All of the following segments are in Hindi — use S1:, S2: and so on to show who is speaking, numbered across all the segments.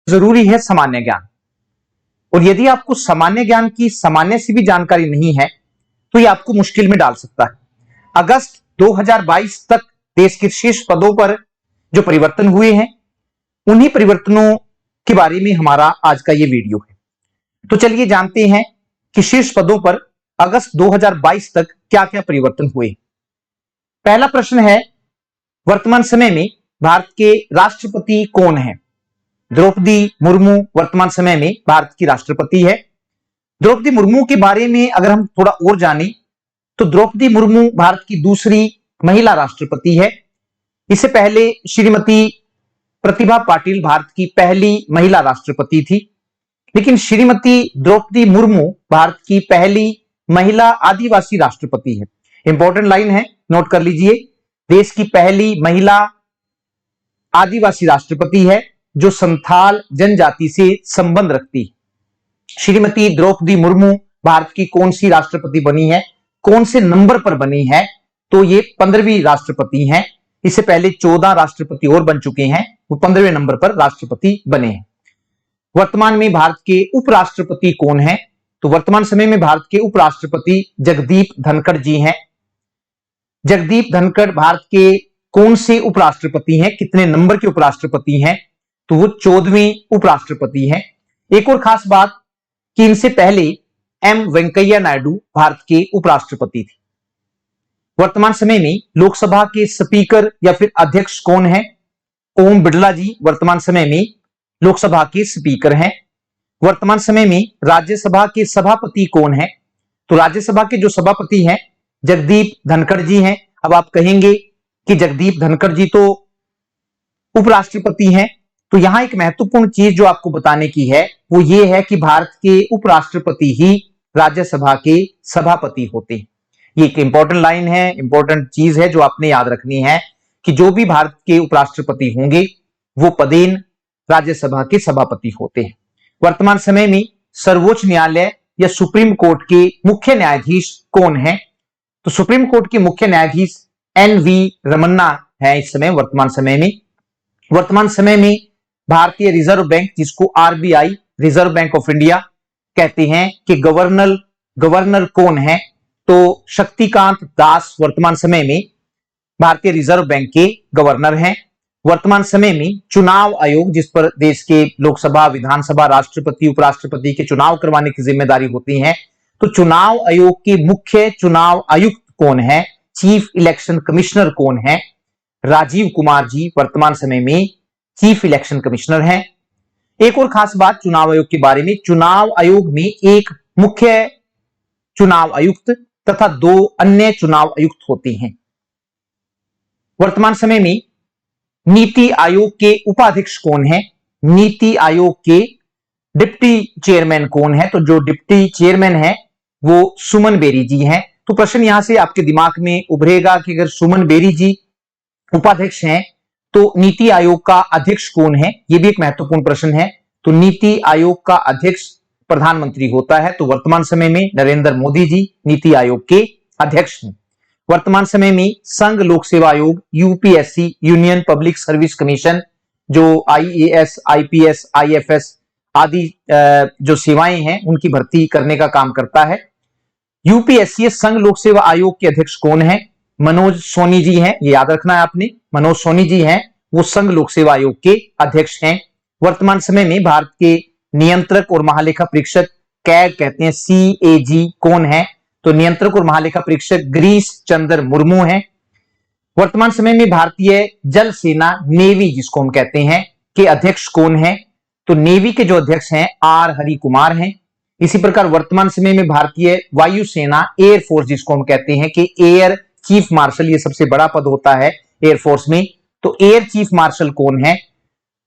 S1: जरूरी है सामान्य ज्ञान। और यदि आपको सामान्य ज्ञान की सामान्य से भी जानकारी नहीं है तो यह आपको मुश्किल में डाल सकता है। अगस्त 2022 तक देश के शीर्ष पदों पर जो परिवर्तन हुए हैं उन्हीं परिवर्तनों के बारे में हमारा आज का यह वीडियो है। तो चलिए जानते हैं कि शीर्ष पदों पर अगस्त 2022 तक क्या क्या परिवर्तन हुए। पहला प्रश्न है, वर्तमान समय में भारत के राष्ट्रपति कौन है? द्रौपदी मुर्मू वर्तमान समय में भारत की राष्ट्रपति है। द्रौपदी मुर्मू के बारे में अगर हम थोड़ा और जानें तो द्रौपदी मुर्मू भारत की दूसरी महिला राष्ट्रपति है। इससे पहले श्रीमती प्रतिभा पाटिल भारत की पहली महिला राष्ट्रपति थी, लेकिन श्रीमती द्रौपदी मुर्मू भारत की पहली महिला आदिवासी राष्ट्रपति है। इंपॉर्टेंट लाइन है, नोट कर लीजिए, देश की पहली महिला आदिवासी राष्ट्रपति है जो संथाल जनजाति से संबंध रखती है। श्रीमती द्रौपदी मुर्मू भारत की कौन सी राष्ट्रपति बनी है, कौन से नंबर पर बनी है? तो ये 15वीं राष्ट्रपति हैं। इससे पहले 14 राष्ट्रपति और बन चुके हैं, वो 15वें नंबर पर राष्ट्रपति बने हैं। वर्तमान में भारत के उपराष्ट्रपति कौन है? तो वर्तमान समय में भारत के उपराष्ट्रपति जगदीप धनखड़ जी हैं। जगदीप धनखड़ भारत के कौन से उपराष्ट्रपति हैं, कितने नंबर के उपराष्ट्रपति हैं? तो वो 14वें उपराष्ट्रपति हैं। एक और खास बात कि इनसे पहले एम वेंकैया नायडू भारत के उपराष्ट्रपति थे। वर्तमान समय में लोकसभा के स्पीकर या फिर अध्यक्ष कौन है? ओम बिड़ला जी वर्तमान समय में लोकसभा के स्पीकर हैं। वर्तमान समय में राज्यसभा के सभापति कौन है? तो राज्यसभा के जो सभापति हैं जगदीप धनखड़ जी हैं। अब आप कहेंगे कि जगदीप धनखड़ जी तो उपराष्ट्रपति हैं, तो यहां एक महत्वपूर्ण चीज जो आपको बताने की है वो ये है कि भारत के उपराष्ट्रपति ही राज्यसभा के सभापति होते हैं। ये एक इंपॉर्टेंट लाइन है, इंपॉर्टेंट चीज है जो आपने याद रखनी है कि जो भी भारत के उपराष्ट्रपति होंगे वो पदेन राज्यसभा के सभापति होते हैं। वर्तमान समय में सर्वोच्च न्यायालय या सुप्रीम कोर्ट के मुख्य न्यायाधीश कौन है? तो सुप्रीम कोर्ट के मुख्य न्यायाधीश एन.वी. रमन्ना है इस समय वर्तमान समय में। वर्तमान समय में भारतीय रिजर्व बैंक, जिसको RBI reserve bank of India कहते हैं, कि गवर्नर कौन है? तो शक्तिकांत दास वर्तमान समय में भारतीय रिजर्व बैंक के गवर्नर हैं। वर्तमान समय में चुनाव आयोग, जिस पर देश के लोकसभा, विधानसभा, राष्ट्रपति, उपराष्ट्रपति के चुनाव करवाने की जिम्मेदारी होती है, तो चुनाव आयोग के मुख्य चुनाव आयुक्त कौन है? चीफ इलेक्शन कमिश्नर कौन है? राजीव कुमार जी वर्तमान समय में चीफ इलेक्शन कमिश्नर हैं। एक और खास बात चुनाव आयोग के बारे में, चुनाव आयोग में एक मुख्य चुनाव आयुक्त तथा 2 अन्य चुनाव आयुक्त होते हैं। वर्तमान समय में नीति आयोग के उपाध्यक्ष कौन है? नीति आयोग के डिप्टी चेयरमैन कौन है? तो जो डिप्टी चेयरमैन है वो सुमन बेरी जी हैं। तो प्रश्न यहां से आपके दिमाग में उभरेगा कि अगर सुमन बेरी जी उपाध्यक्ष हैं तो नीति आयोग का अध्यक्ष कौन है? यह भी एक महत्वपूर्ण प्रश्न है। तो नीति आयोग का अध्यक्ष प्रधानमंत्री होता है। तो वर्तमान समय में नरेंद्र मोदी जी नीति आयोग के अध्यक्ष हैं। वर्तमान समय में संघ लोक सेवा आयोग, UPSC, union public service commission, जो आईएएस, आईपीएस, आईएफएस आदि जो सेवाएं हैं उनकी भर्ती करने का काम करता है। यूपीएससी संघ लोक सेवा आयोग के अध्यक्ष कौन है? मनोज सोनी जी हैं, ये याद रखना है आपने। मनोज सोनी जी हैं, वो संघ लोक सेवा आयोग के अध्यक्ष हैं। वर्तमान समय में भारत के नियंत्रक और महालेखा परीक्षक, कैग कहते हैं, CAG कौन है? तो नियंत्रक और महालेखा परीक्षक गिरीश चंद्र मुर्मू हैं। वर्तमान समय में भारतीय जल सेना, नेवी जिसको हम कहते हैं, के अध्यक्ष कौन है? तो नेवी के जो अध्यक्ष हैं आर हरि कुमार हैं। इसी प्रकार वर्तमान समय में भारतीय वायुसेना, एयरफोर्स जिसको हम कहते हैं, कि एयर चीफ मार्शल, ये सबसे बड़ा पद होता है एयरफोर्स में, तो एयर चीफ मार्शल कौन है?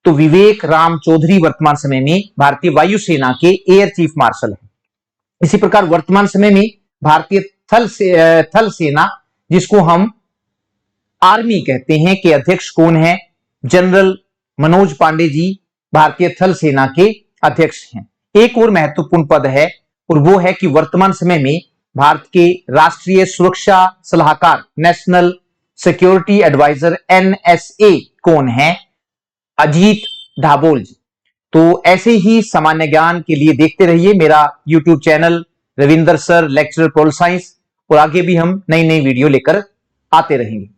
S1: तो विवेक राम चौधरी वर्तमान समय में भारतीय वायुसेना के एयर चीफ मार्शल हैं। इसी प्रकार वर्तमान समय में भारतीय थल सेना, जिसको हम आर्मी कहते हैं, के अध्यक्ष कौन है? जनरल मनोज पांडे जी भारतीय थल सेना के अध्यक्ष हैं। एक और महत्वपूर्ण पद है और वो है कि वर्तमान समय में भारत के राष्ट्रीय सुरक्षा सलाहकार, नेशनल सिक्योरिटी एडवाइजर, NSA कौन है? अजीत ढाबोल जी। तो ऐसे ही सामान्य ज्ञान के लिए देखते रहिए मेरा YouTube channel Ravinder sir lecturer pol science, और आगे भी हम नई नई वीडियो लेकर आते रहेंगे।